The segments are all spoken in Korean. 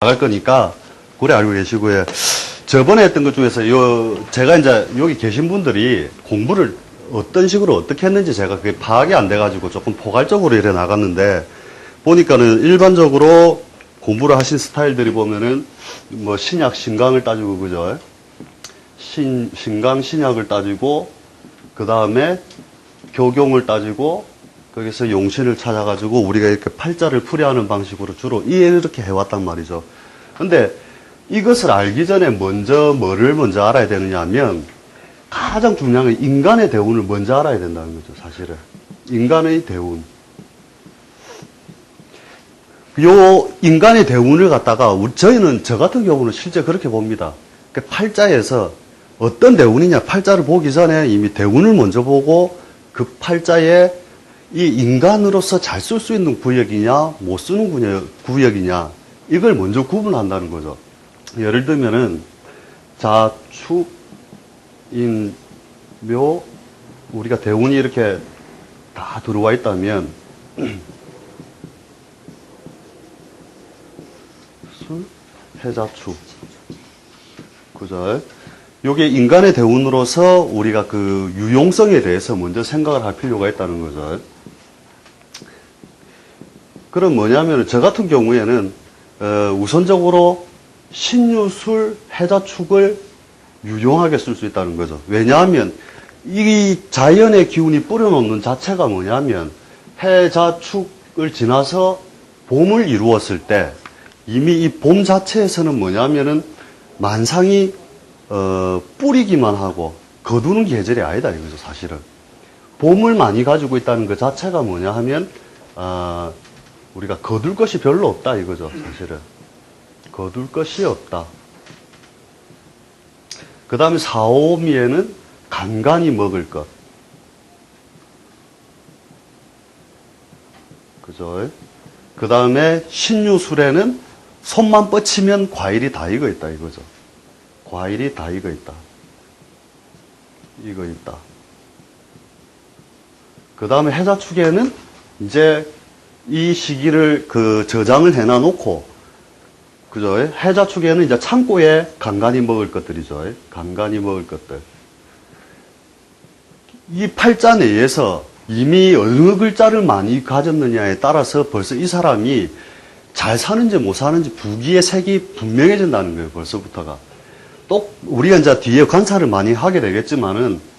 나갈 거니까 그래 알고 계시고요. 저번에 했던 것 중에서 제가 이제 여기 계신 분들이 공부를 어떤 식으로 어떻게 했는지 제가 그게 파악이 안 돼가지고 조금 포괄적으로 이래 나갔는데 보니까는 일반적으로 공부를 하신 스타일들이 보면은 뭐 신약, 신강을 따지고 그죠? 신강, 신약을 따지고 그 다음에 교경을 따지고 거기서 용신을 찾아가지고 우리가 이렇게 팔자를 풀이하는 방식으로 주로 이렇게 해왔단 말이죠. 근데 이것을 알기 전에 뭐를 먼저 알아야 되느냐 하면 가장 중요한 건 인간의 대운을 먼저 알아야 된다는 거죠, 사실은. 인간의 대운. 요 인간의 대운을 갖다가 저희는 저 같은 경우는 실제 그렇게 봅니다. 팔자에서 어떤 대운이냐, 팔자를 보기 전에 이미 대운을 먼저 보고 그 팔자에 이 인간으로서 잘 쓸 수 있는 구역이냐, 못 쓰는 구역이냐, 이걸 먼저 구분한다는 거죠. 예를 들면은, 자축, 인, 묘, 우리가 대운이 이렇게 다 들어와 있다면, 술, 해자축. 그죠? 요게 인간의 대운으로서 우리가 그 유용성에 대해서 먼저 생각을 할 필요가 있다는 거죠. 그럼 뭐냐면, 저 같은 경우에는, 우선적으로 신유술, 해자축을 유용하게 쓸 수 있다는 거죠. 왜냐하면, 이 자연의 기운이 뿌려놓는 자체가 뭐냐면, 해자축을 지나서 봄을 이루었을 때, 이미 이 봄 자체에서는 뭐냐면은, 만상이, 뿌리기만 하고, 거두는 계절이 아니다, 이거죠, 사실은. 봄을 많이 가지고 있다는 것 자체가 뭐냐 하면, 우리가 거둘 것이 별로 없다, 이거죠, 사실은. 거둘 것이 없다. 그 다음에 사오미에는 간간히 먹을 것. 그죠? 그 다음에 신유술에는 손만 뻗치면 과일이 다 익어 있다, 이거죠. 과일이 다 익어 있다. 익어 있다. 그 다음에 해자축에는 이제 이 시기를 저장을 해놔 놓고, 그죠? 해자축에는 이제 창고에 간간히 먹을 것들이죠. 간간히 먹을 것들. 이 팔자 내에서 이미 어느 글자를 많이 가졌느냐에 따라서 벌써 이 사람이 잘 사는지 못 사는지 부기의 색이 분명해진다는 거예요, 벌써부터가. 또, 우리가 이제 뒤에 관찰을 많이 하게 되겠지만은,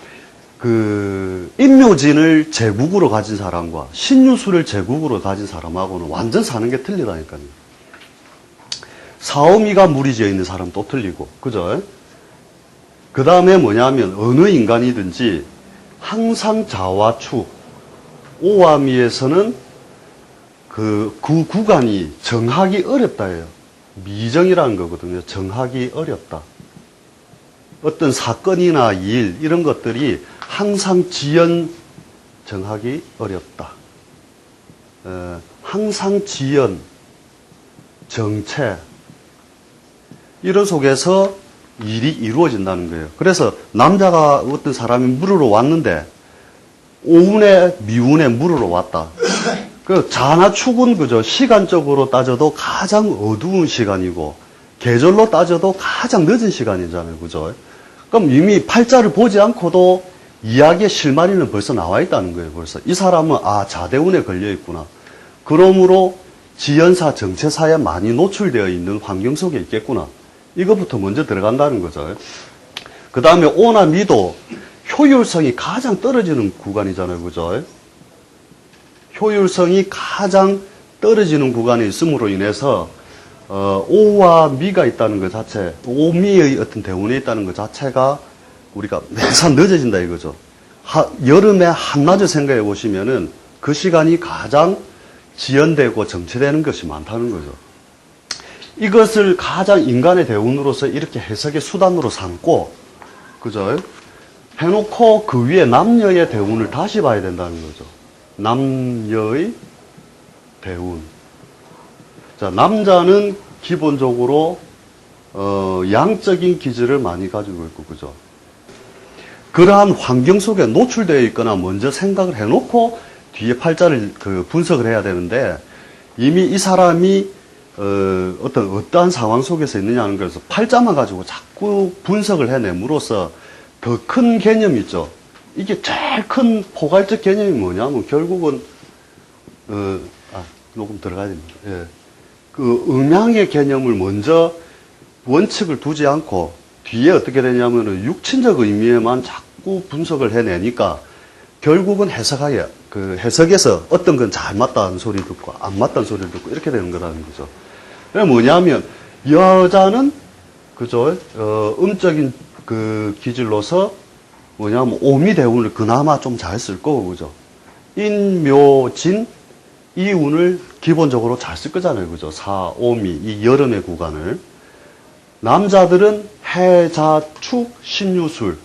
인묘진을 제국으로 가진 사람과 신유술을 제국으로 가진 사람하고는 완전 사는 게 틀리다니까요. 사오미가 무리지어 있는 사람 또 틀리고, 그죠? 그 다음에 뭐냐면, 어느 인간이든지 항상 자와축, 오와미에서는 그 구간이 정하기 어렵다예요. 미정이라는 거거든요. 정하기 어렵다. 어떤 사건이나 일, 이런 것들이 항상 정하기 어렵다. 항상 정체, 이런 속에서 일이 이루어진다는 거예요. 그래서 남자가 어떤 사람이 물으러 왔는데 오운에 미운에 물으러 왔다. 그 자나 축은 그죠? 시간적으로 따져도 가장 어두운 시간이고 계절로 따져도 가장 늦은 시간이잖아요. 그죠? 그럼 이미 팔자를 보지 않고도 이야기의 실마리는 벌써 나와 있다는 거예요. 벌써 이 사람은 자대운에 걸려 있구나. 그러므로 지연사, 정체사에 많이 노출되어 있는 환경 속에 있겠구나. 이것부터 먼저 들어간다는 거죠. 그 다음에 오나 미도 효율성이 가장 떨어지는 구간이잖아요. 그죠? 효율성이 가장 떨어지는 구간에 있음으로 인해서 오와 미가 있다는 것 자체, 오미의 어떤 대운에 있다는 것 자체가 우리가 매사 늦어진다 이거죠. 여름에 한낮을 생각해 보시면은 그 시간이 가장 지연되고 정체되는 것이 많다는 거죠. 이것을 가장 인간의 대운으로서 이렇게 해석의 수단으로 삼고, 그죠? 해놓고 그 위에 남녀의 대운을 다시 봐야 된다는 거죠. 남녀의 대운. 자, 남자는 기본적으로, 양적인 기질을 많이 가지고 있고, 그죠? 그러한 환경 속에 노출되어 있거나 먼저 생각을 해놓고 뒤에 팔자를 분석을 해야 되는데, 이미 이 사람이 어떠한 상황 속에서 있느냐는 것에서 팔자만 가지고 자꾸 분석을 해냄으로써 더 큰 개념이 있죠. 이게 제일 큰 포괄적 개념이 뭐냐면 결국은, 녹음 들어가야 됩니다. 예. 그 음양의 개념을 먼저 원칙을 두지 않고 뒤에 어떻게 되냐면은 육친적 의미에만 자꾸 분석을 해내니까 결국은 해석에서 어떤 건 잘 맞다는 소리 듣고 안 맞다는 소리 듣고 이렇게 되는 거라는 거죠. 그게 뭐냐면 여자는 그죠? 음적인 그 기질로서 뭐냐면 오미대운을 그나마 좀 잘 쓸 거고 그죠? 인묘진 이 운을 기본적으로 잘 쓸 거잖아요. 그죠? 사오미 이 여름의 구간을 남자들은 해자축 신유술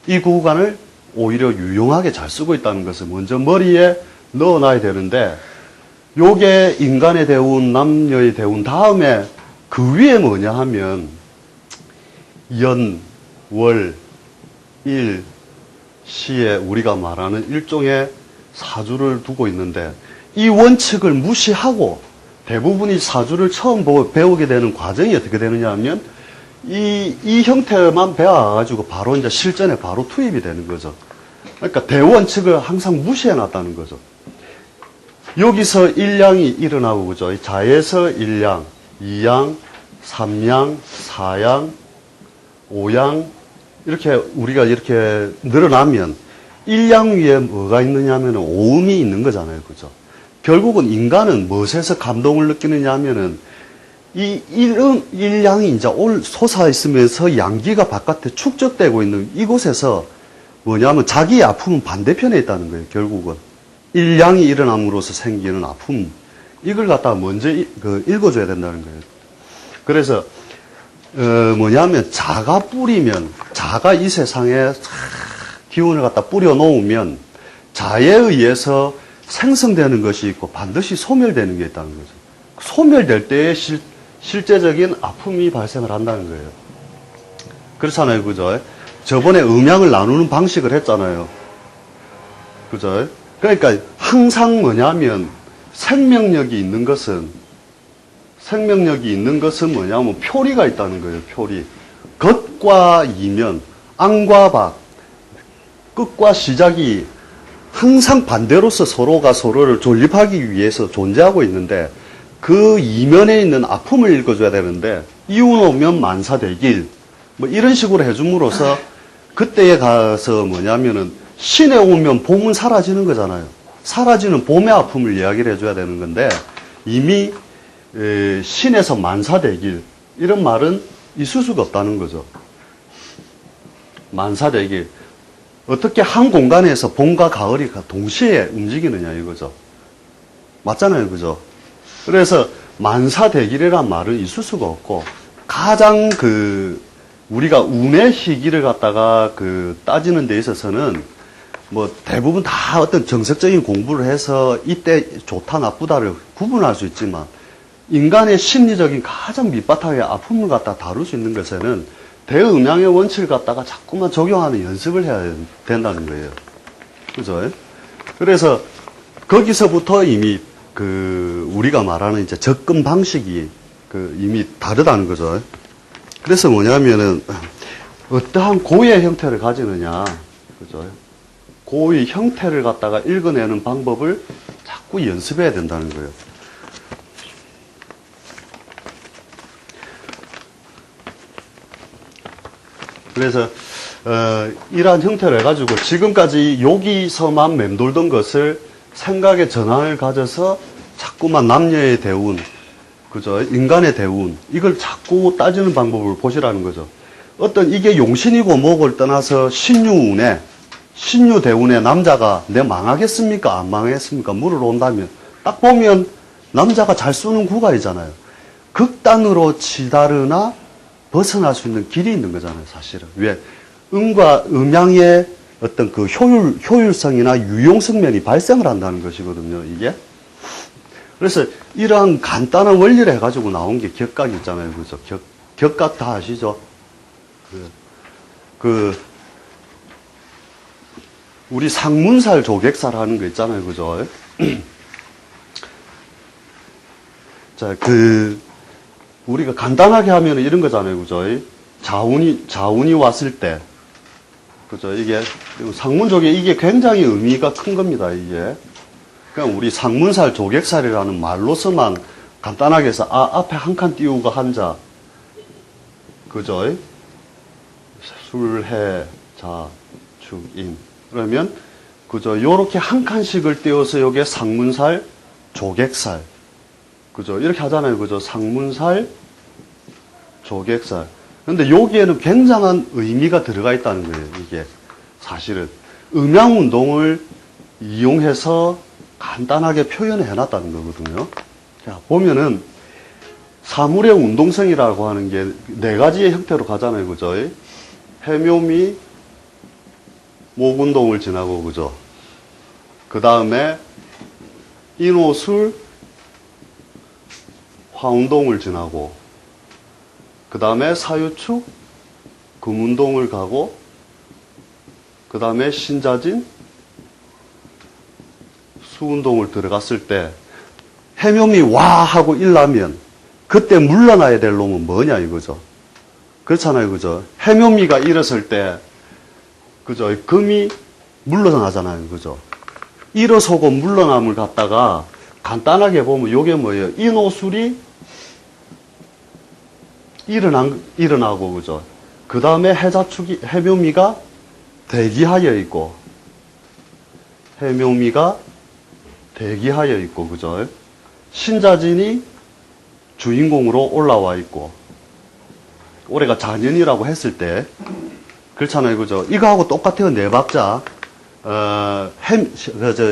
이 구간을 오히려 유용하게 잘 쓰고 있다는 것을 먼저 머리에 넣어놔야 되는데 요게 인간의 대운, 남녀의 대운 다음에 그 위에 뭐냐 하면 연, 월, 일, 시에 우리가 말하는 일종의 사주를 두고 있는데 이 원칙을 무시하고 대부분이 사주를 처음 배우게 되는 과정이 어떻게 되느냐 하면 이 형태만 배워가지고 바로 이제 실전에 바로 투입이 되는 거죠. 그러니까 대원칙을 항상 무시해 놨다는 거죠. 여기서 일양이 일어나고, 그죠? 자에서 일양, 이양, 삼양, 사양, 오양, 이렇게 우리가 이렇게 늘어나면 일양 위에 뭐가 있느냐 하면 오음이 있는 거잖아요. 그죠? 결국은 인간은 무엇에서 감동을 느끼느냐 하면은 이 일양이 이제 솟아 있으면서 양기가 바깥에 축적되고 있는 이곳에서 뭐냐면 자기의 아픔은 반대편에 있다는 거예요. 결국은 일양이 일어남으로써 생기는 아픔 이걸 갖다가 먼저 읽어줘야 된다는 거예요. 그래서 뭐냐면 자가 뿌리면 자가 이 세상에 기운을 갖다 뿌려 놓으면 자에 의해서 생성되는 것이 있고 반드시 소멸되는 게 있다는 거죠. 소멸될 때에 실제적인 아픔이 발생을 한다는 거예요. 그렇잖아요. 그죠? 저번에 음양을 나누는 방식을 했잖아요. 그죠? 그러니까 항상 뭐냐면 생명력이 있는 것은 뭐냐면 표리가 있다는 거예요. 표리. 겉과 이면, 앙과 밖, 끝과 시작이 항상 반대로서 서로가 서로를 존립하기 위해서 존재하고 있는데 그 이면에 있는 아픔을 읽어줘야 되는데 이운 오면 만사되길 뭐 이런 식으로 해줌으로써 그때에 가서 뭐냐면은 신에 오면 봄은 사라지는 거잖아요. 사라지는 봄의 아픔을 이야기를 해줘야 되는 건데 이미 신에서 만사되길 이런 말은 있을 수가 없다는 거죠. 만사되길 어떻게 한 공간에서 봄과 가을이 동시에 움직이느냐 이거죠. 맞잖아요. 그죠? 그래서 만사대길이란 말은 있을 수가 없고 가장 우리가 운의 희기를 갖다가 따지는 데 있어서는 뭐 대부분 다 어떤 정석적인 공부를 해서 이때 좋다 나쁘다를 구분할 수 있지만 인간의 심리적인 가장 밑바탕의 아픔을 갖다 다룰 수 있는 것에는 대음양의 원칙을 갖다가 자꾸만 적용하는 연습을 해야 된다는 거예요. 그죠? 그래서 거기서부터 이미 우리가 말하는 이제 접근 방식이 이미 다르다는 거죠. 그래서 뭐냐면은 어떠한 고의 형태를 가지느냐. 그죠? 고의 형태를 갖다가 읽어내는 방법을 자꾸 연습해야 된다는 거예요. 그래서 이러한 형태를 해가지고 지금까지 여기서만 맴돌던 것을 생각의 전환을 가져서 자꾸만 남녀의 대운, 그죠? 인간의 대운 이걸 자꾸 따지는 방법을 보시라는 거죠. 어떤 이게 용신이고 목을 떠나서 신유운에 신유대운에 남자가 내 망하겠습니까? 안 망하겠습니까? 물으러 온다면 딱 보면 남자가 잘 쓰는 구간이잖아요. 극단으로 치다르나 벗어날 수 있는 길이 있는 거잖아요, 사실은. 왜? 음과 음양의 어떤 효율성이나 유용성 면이 발생을 한다는 것이거든요, 이게. 그래서 이러한 간단한 원리를 해가지고 나온 게 격각 있잖아요, 그죠? 격각 다 아시죠? 우리 상문살 조객살 하는 거 있잖아요, 그죠? 자, 우리가 간단하게 하면 이런 거잖아요. 그죠? 자운이 왔을 때. 그죠? 이게, 상문족에 이게 굉장히 의미가 큰 겁니다. 이게. 그냥 우리 상문살, 조객살이라는 말로서만 간단하게 해서, 앞에 한 칸 띄우고 한자. 그죠? 술, 해, 자, 축, 인. 그러면, 그죠? 요렇게 한 칸씩을 띄워서 요게 상문살, 조객살. 그죠? 이렇게 하잖아요. 그죠? 상문살, 조객살. 근데 여기에는 굉장한 의미가 들어가 있다는 거예요. 이게 사실은 음양운동을 이용해서 간단하게 표현을 해놨다는 거거든요. 자, 보면은 사물의 운동성이라고 하는 게 네 가지의 형태로 가잖아요. 그죠? 해묘미, 목운동을 지나고, 그죠? 그 다음에 인호술, 화운동을 지나고, 그 다음에 사유축, 금운동을 가고, 그 다음에 신자진, 수운동을 들어갔을 때, 해묘미 와! 하고 일나면, 그때 물러나야 될 놈은 뭐냐, 이거죠. 그렇잖아요, 그죠? 해묘미가 일었을 때, 그죠? 금이 물러나잖아요, 그죠? 일어서고 물러남을 갖다가, 간단하게 보면 요게 뭐예요? 인호술이 일어나고, 그죠? 그 다음에 해묘미가 대기하여 있고, 해묘미가 대기하여 있고, 그죠? 신자진이 주인공으로 올라와 있고, 올해가 자년이라고 했을 때, 그렇잖아요, 그죠? 이거하고 똑같아요, 네 박자.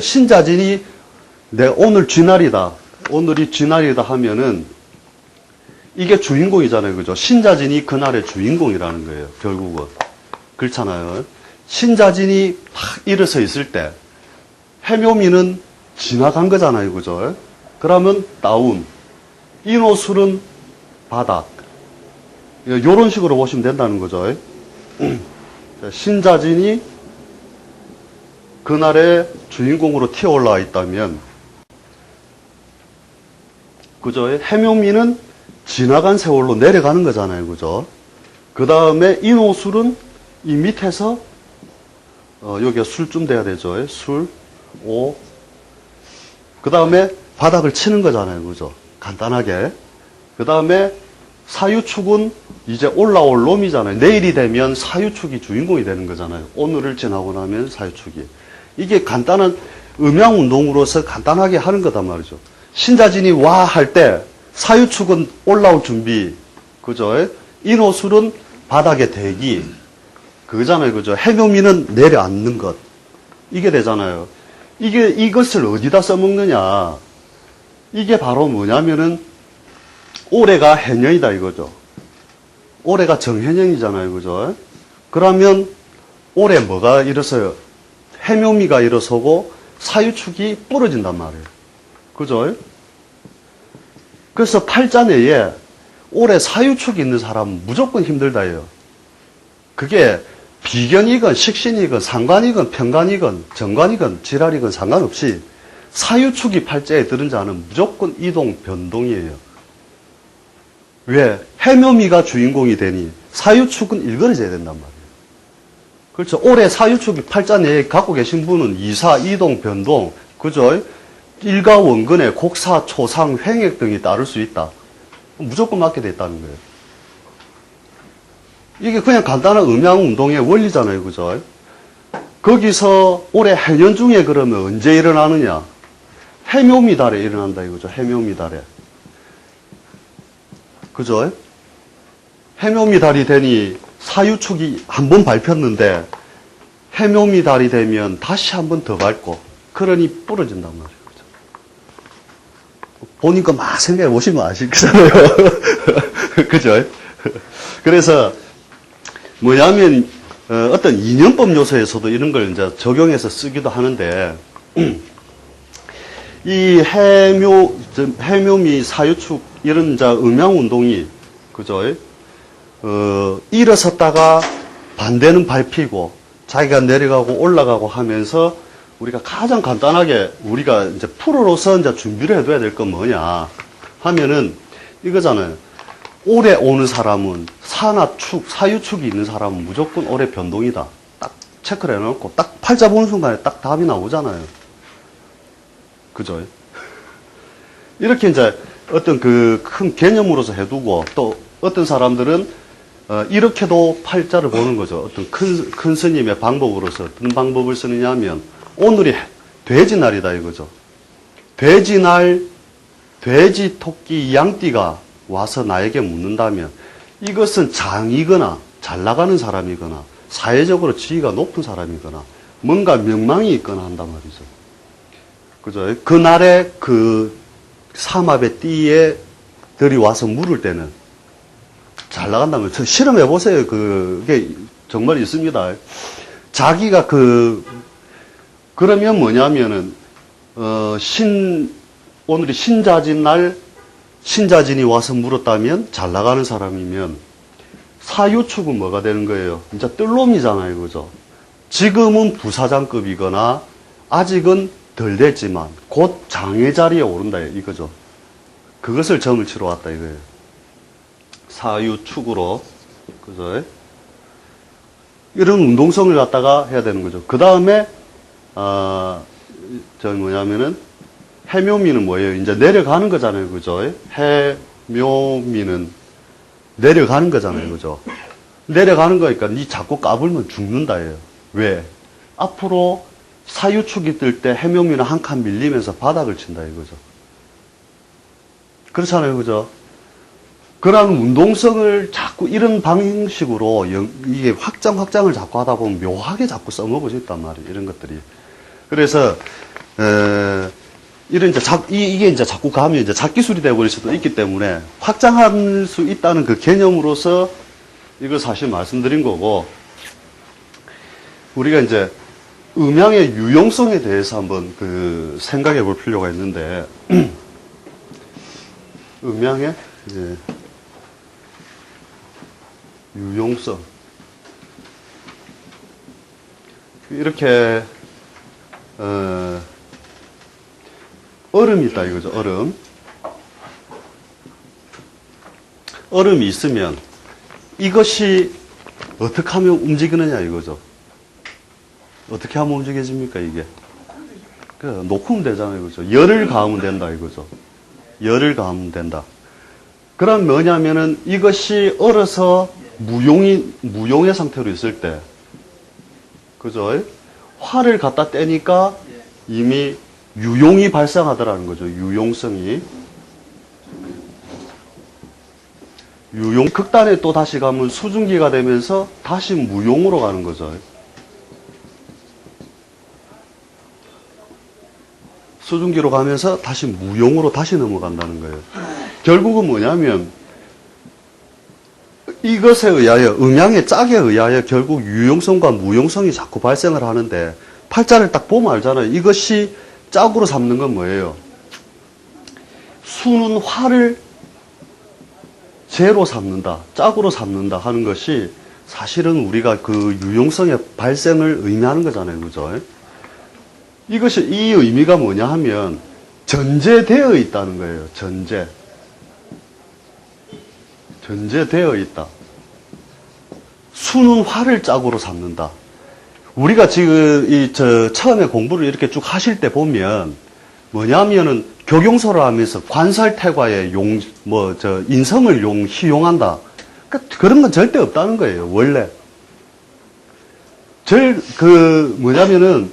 신자진이 오늘 쥐날이다. 오늘이 쥐날이다 하면은, 이게 주인공이잖아요. 그죠? 신자진이 그날의 주인공이라는 거예요. 결국은. 그렇잖아요. 신자진이 탁 일어서 있을 때 해묘미는 지나간 거잖아요. 그죠? 그러면 다운. 인호술은 바닥. 요런 식으로 보시면 된다는 거죠. 신자진이 그날의 주인공으로 튀어 올라와 있다면, 그죠? 해묘미는 지나간 세월로 내려가는 거잖아요. 그죠? 그 다음에 인호술은 이 밑에서, 여기가 술쯤 돼야 되죠. 술, 오. 그 다음에 바닥을 치는 거잖아요. 그죠? 간단하게. 그 다음에 사유축은 이제 올라올 놈이잖아요. 내일이 되면 사유축이 주인공이 되는 거잖아요. 오늘을 지나고 나면 사유축이. 이게 간단한 음양운동으로서 간단하게 하는 거단 말이죠. 신자진이 와 할 때, 사유축은 올라올 준비, 그죠? 인호술은 바닥에 대기, 그거잖아요, 그죠? 해묘미는 내려앉는 것. 이게 되잖아요. 이것을 어디다 써먹느냐. 이게 바로 뭐냐면은, 올해가 해년이다, 이거죠. 올해가 정해년이잖아요, 그죠? 그러면, 올해 뭐가 일어서요? 해묘미가 일어서고, 사유축이 부러진단 말이에요. 그죠? 그래서 팔자내에 올해 사유축이 있는 사람은 무조건 힘들다예요. 그게 비견이건 식신이건 상관이건 편관이건 정관이건 지랄이건 상관없이 사유축이 팔자에 들은 자는 무조건 이동 변동이에요. 왜? 해묘미가 주인공이 되니 사유축은 일그러져야 된단 말이에요. 그렇죠. 올해 사유축이 팔자내에 갖고 계신 분은 이사, 이동, 변동, 그죠? 일가 원근에 곡사, 초상, 횡액 등이 따를 수 있다. 무조건 맞게 됐다는 거예요. 이게 그냥 간단한 음양운동의 원리잖아요. 그죠? 거기서 올해 해년 중에 그러면 언제 일어나느냐? 해묘미 달에 일어난다 이거죠. 해묘미 달에. 그죠? 해묘미 달이 되니 사유축이 한 번 밟혔는데 해묘미 달이 되면 다시 한 번 더 밟고 그러니 부러진단 말이에요. 보니까 막 생각해 보시면 아시잖아요. 그죠? 그래서, 뭐냐면, 어떤 이념법 요소에서도 이런 걸 이제 적용해서 쓰기도 하는데, 이 해묘미, 사유축, 이런 이제 음양운동이, 그죠? 일어섰다가 반대는 밟히고, 자기가 내려가고 올라가고 하면서 우리가 가장 간단하게 우리가 이제 프로로서 이제 준비를 해둬야 될 건 뭐냐. 하면은 이거잖아요. 오래 오는 사람은 산하축, 사유축이 있는 사람은 무조건 오래 변동이다. 딱 체크를 해놓고 딱 팔자 보는 순간에 딱 답이 나오잖아요. 그죠? 이렇게 이제 어떤 그 큰 개념으로서 해두고 또 어떤 사람들은 이렇게도 팔자를 보는 거죠. 어떤 큰 스님의 방법으로서 어떤 방법을 쓰느냐 하면 오늘이 돼지날이다 이거죠. 돼지날, 돼지, 토끼, 양띠가 와서 나에게 묻는다면 이것은 장이거나 잘 나가는 사람이거나 사회적으로 지위가 높은 사람이거나 뭔가 명망이 있거나 한단 말이죠. 그죠? 그날에 그 삼합의 띠에 들이 와서 물을 때는 잘 나간다면 실험해 보세요. 그게 정말 있습니다. 자기가 그러면 뭐냐면은 오늘이 신자진 날 신자진이 와서 물었다면 잘 나가는 사람이면 사유축은 뭐가 되는 거예요? 진짜 뜰놈이잖아요. 그죠? 지금은 부사장급이거나 아직은 덜 됐지만 곧 장의 자리에 오른다 이거죠. 그것을 점을 치러 왔다 이거예요. 사유축으로. 그죠? 이런 운동성을 갖다가 해야 되는 거죠. 그 다음에 해묘미는 뭐예요? 이제 내려가는 거잖아요. 그죠? 해묘미는 내려가는 거잖아요. 그죠? 내려가는 거니까 니 자꾸 까불면 죽는다예요. 왜? 앞으로 사유축이 뜰 때 해묘미는 한 칸 밀리면서 바닥을 친다 이거죠. 그렇잖아요. 그죠? 그런 운동성을 자꾸 이런 방식으로 이게 확장을 자꾸 하다 보면 묘하게 자꾸 써먹을 수 있단 말이에요. 이런 것들이. 그래서 이런 이게 이제 자꾸 가면 이제 잡기술이 되어버릴 수도 있기 때문에 확장할 수 있다는 그 개념으로서 이걸 사실 말씀드린 거고, 우리가 이제 음양의 유용성에 대해서 한번 생각해 볼 필요가 있는데, 음양의 유용성. 이렇게, 얼음이 있다 이거죠. 얼음이 있으면 이것이 어떻게 하면 움직이느냐 이거죠. 어떻게 하면 움직여집니까 이게? 녹으면 되잖아요. 그죠? 열을 가하면 된다 이거죠. 열을 가하면 된다. 그럼 뭐냐면은 이것이 얼어서 무용의 상태로 있을 때, 그죠? 활을 갖다 떼니까 이미 유용이 발생하더라는 거죠. 유용성이. 극단에 또 다시 가면 수증기가 되면서 다시 무용으로 가는 거죠. 수증기로 가면서 다시 무용으로 다시 넘어간다는 거예요. 결국은 뭐냐면 이것에 의하여, 음양의 짝에 의하여 결국 유용성과 무용성이 자꾸 발생을 하는데, 팔자를 딱 보면 알잖아요. 이것이 짝으로 삼는 건 뭐예요? 수는 화를 재로 삼는다, 짝으로 삼는다 하는 것이 사실은 우리가 그 유용성의 발생을 의미하는 거잖아요. 그죠? 이것이, 이 의미가 뭐냐 하면 전제되어 있다는 거예요. 전제되어 있다. 수는 화를 짝으로 삼는다. 우리가 지금 처음에 공부를 이렇게 쭉 하실 때 보면 뭐냐면은 교경서를 하면서 관살태과의 인성을 희용한다. 그러니까 그런 건 절대 없다는 거예요. 원래. 뭐냐면은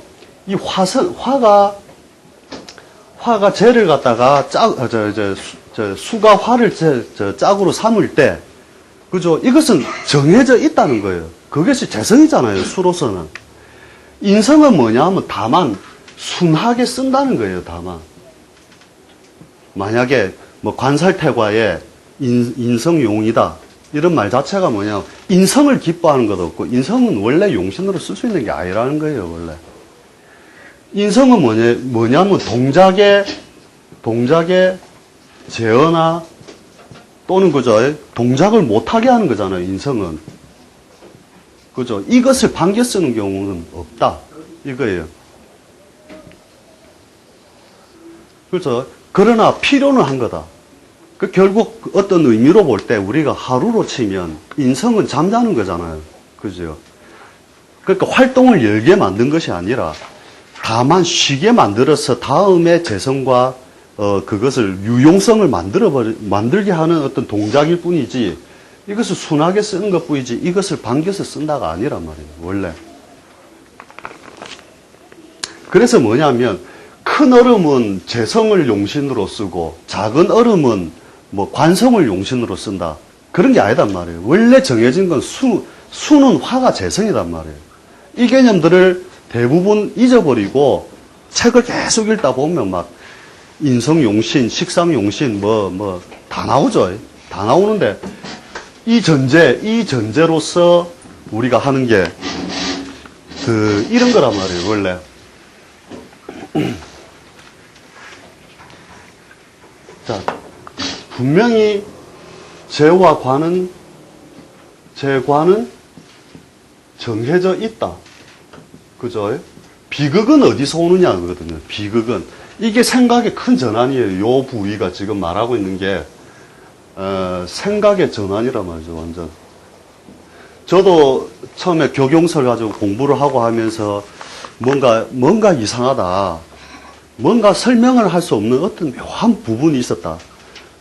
이 화가 재를 갖다가 수가 화를 짝으로 삼을 때, 그죠? 이것은 정해져 있다는 거예요. 그것이 재성이잖아요. 수로서는. 인성은 뭐냐 하면 다만 순하게 쓴다는 거예요. 다만. 만약에 관살태과의 인성용이다. 이런 말 자체가 뭐냐, 인성을 기뻐하는 것도 없고, 인성은 원래 용신으로 쓸 수 있는 게 아니라는 거예요. 원래. 인성은 뭐냐면 동작의 제어나 또는 그죠? 동작을 못하게 하는 거잖아요. 인성은. 그죠? 이것을 반겨 쓰는 경우는 없다. 이거예요. 그렇죠? 그러나 필요는 한 거다. 그 결국 어떤 의미로 볼 때 우리가 하루로 치면 인성은 잠자는 거잖아요. 그죠? 그러니까 활동을 열게 만든 것이 아니라 다만 쉬게 만들어서 다음에 재성과 그것을 유용성을 만들게 하는 어떤 동작일 뿐이지 이것을 순하게 쓰는 것 뿐이지 이것을 반겨서 쓴다가 아니란 말이에요. 원래. 그래서 뭐냐면 큰 얼음은 재성을 용신으로 쓰고 작은 얼음은 뭐 관성을 용신으로 쓴다. 그런 게 아니단 말이에요. 원래 정해진 건 수는 화가 재성이란 말이에요. 이 개념들을 대부분 잊어버리고 책을 계속 읽다 보면 막 인성용신, 식상용신 뭐 다 나오죠. 다 나오는데 이 전제로서 우리가 하는 게 이런 거란 말이에요. 원래. 자, 분명히 제와 관은 정해져 있다. 그죠? 비극은 어디서 오느냐 그거거든요. 비극은 이게 생각의 큰 전환이에요. 요 부위가 지금 말하고 있는 게 생각의 전환이란 말이죠. 완전. 저도 처음에 교경설 가지고 공부를 하고 하면서 뭔가 이상하다. 뭔가 설명을 할 수 없는 어떤 묘한 부분이 있었다.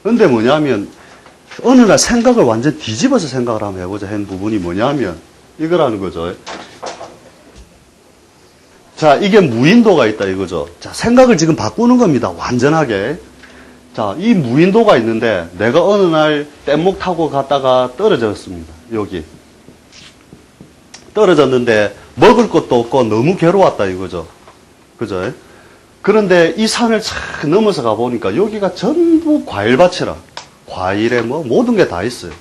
그런데 뭐냐면 어느 날 생각을 완전 뒤집어서 생각을 한번 해보자 한 부분이 뭐냐면 이거라는 거죠. 자, 이게 무인도가 있다 이거죠. 자, 생각을 지금 바꾸는 겁니다. 완전하게. 자, 이 무인도가 있는데 내가 어느 날 뗏목 타고 갔다가 떨어졌습니다. 여기. 떨어졌는데 먹을 것도 없고 너무 괴로웠다 이거죠. 그죠? 그런데 이 산을 착 넘어서 가보니까 여기가 전부 과일밭이라. 과일에 뭐 모든 게 다 있어요.